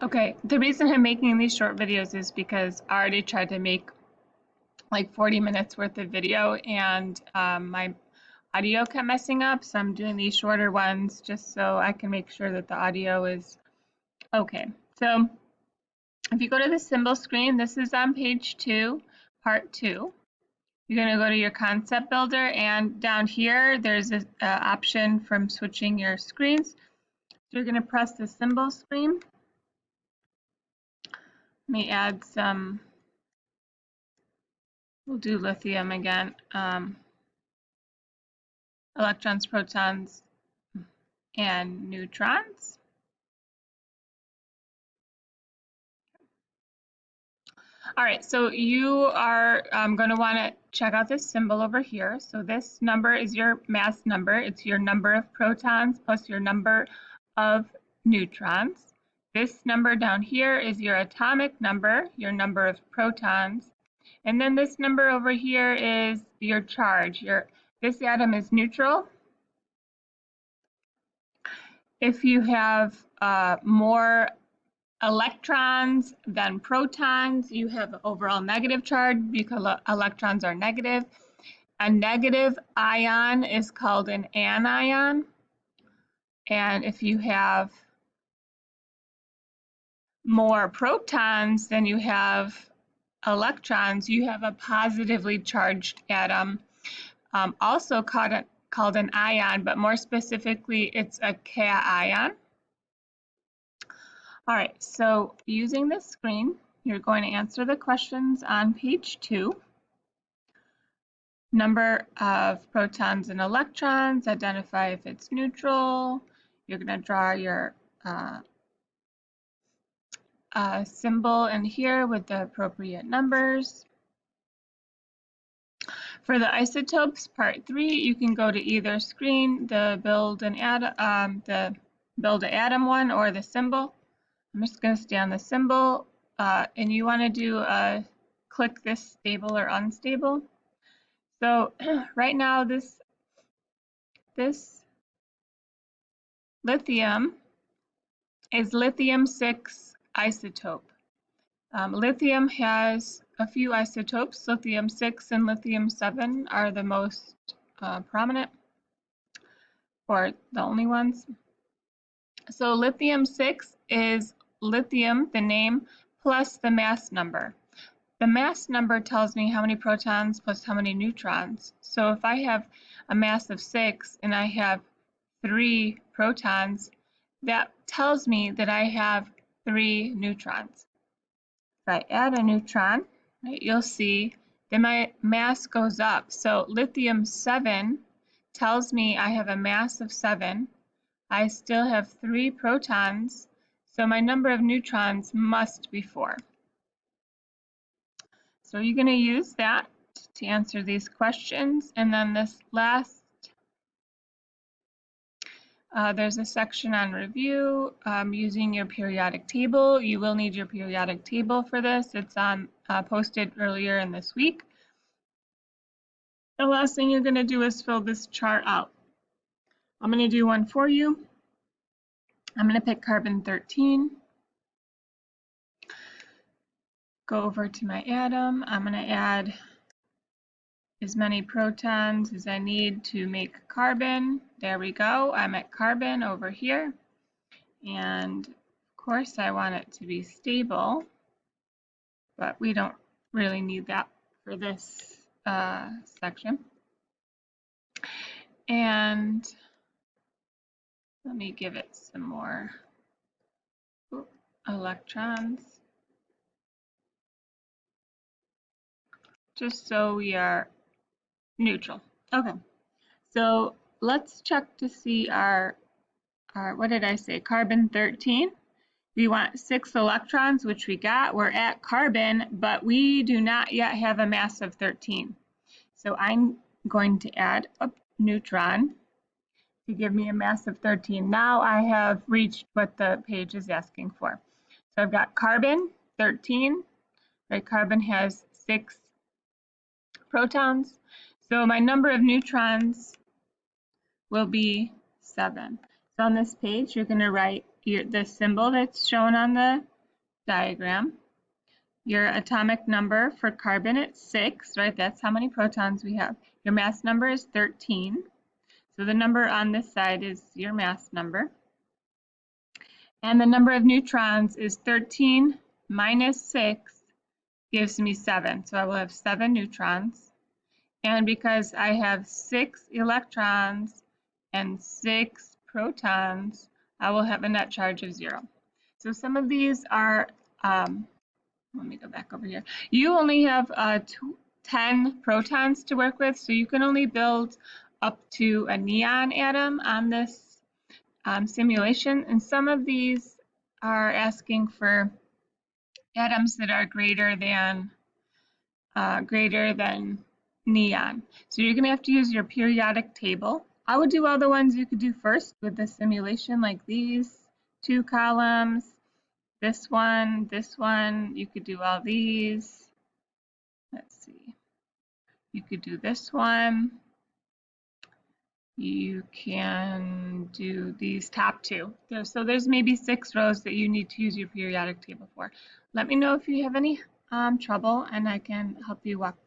Okay, the reason I'm making these short videos is because I already tried to make like 40 minutes worth of video and my audio kept messing up, so I'm doing these shorter ones just so I can make sure that the audio is okay. So if you go to the symbol screen, this is on page 2, part 2. You're going to go to your concept builder, and down here there's an option from switching your screens. So you're going to press the symbol screen. Let me add some, we'll do lithium again. Electrons, protons, and neutrons. All right, so you are going to want to check out this symbol over here. So this number is your mass number. It's your number of protons plus your number of neutrons. This number down here is your atomic number, your number of protons. And then this number over here is your charge. This atom is neutral. If you have more electrons than protons, you have overall negative charge because electrons are negative. A negative ion is called an anion. And if you have more protons than you have electrons, you have a positively charged atom, also called an ion, but more specifically, it's a cation. All right, so using this screen, you're going to answer the questions on page 2. Number of protons and electrons, identify if it's neutral. You're going to draw your symbol in here with the appropriate numbers. For the isotopes, part 3, you can go to either screen, the build an atom one or the symbol. I'm just going to stay on the symbol, and you want to do click this stable or unstable. So right now this lithium is lithium-6 isotope. Lithium has a few isotopes. Lithium-6 and lithium-7 are the most prominent, or the only ones. So lithium-6 is lithium, the name, plus the mass number. The mass number tells me how many protons plus how many neutrons. So if I have a mass of 6 and I have 3 protons, that tells me that I have 3 neutrons. If I add a neutron, right, you'll see that my mass goes up. So lithium-7 tells me I have a mass of 7. I still have 3 protons, so my number of neutrons must be 4. So you're going to use that to answer these questions. And then this last, there's a section on review using your periodic table. You will need your periodic table for this. It's on posted earlier in this week. The last thing you're going to do is fill this chart out. I'm going to do one for you. I'm going to pick carbon 13. Go over to my atom. I'm going to add as many protons as I need to make carbon. There we go. I'm at carbon over here. And of course I want it to be stable, but we don't really need that for this section. And let me give it some more electrons, just so we are neutral. Okay, so let's check to see our what did I say, carbon 13. We want 6 electrons, which we got. We're at carbon, but we do not yet have a mass of 13. So I'm going to add a neutron to give me a mass of 13. Now I have reached what the page is asking for. So I've got carbon 13, right? Carbon has 6 protons. So my number of neutrons will be 7. So on this page, you're going to write the symbol that's shown on the diagram, your atomic number for carbon at 6, right? That's how many protons we have. Your mass number is 13. So the number on this side is your mass number. And the number of neutrons is 13 minus 6 gives me 7. So I will have 7 neutrons. And because I have 6 electrons and 6 protons, I will have a net charge of 0. So some of these are, let me go back over here. You only have 10 protons to work with, so you can only build up to a neon atom on this simulation. And some of these are asking for atoms that are greater than neon. So you're going to have to use your periodic table. I would do all the ones you could do first with the simulation, like these 2 columns, this one, you could do all these. Let's see. You could do this one. You can do these top 2. So there's maybe 6 rows that you need to use your periodic table for. Let me know if you have any trouble and I can help you walk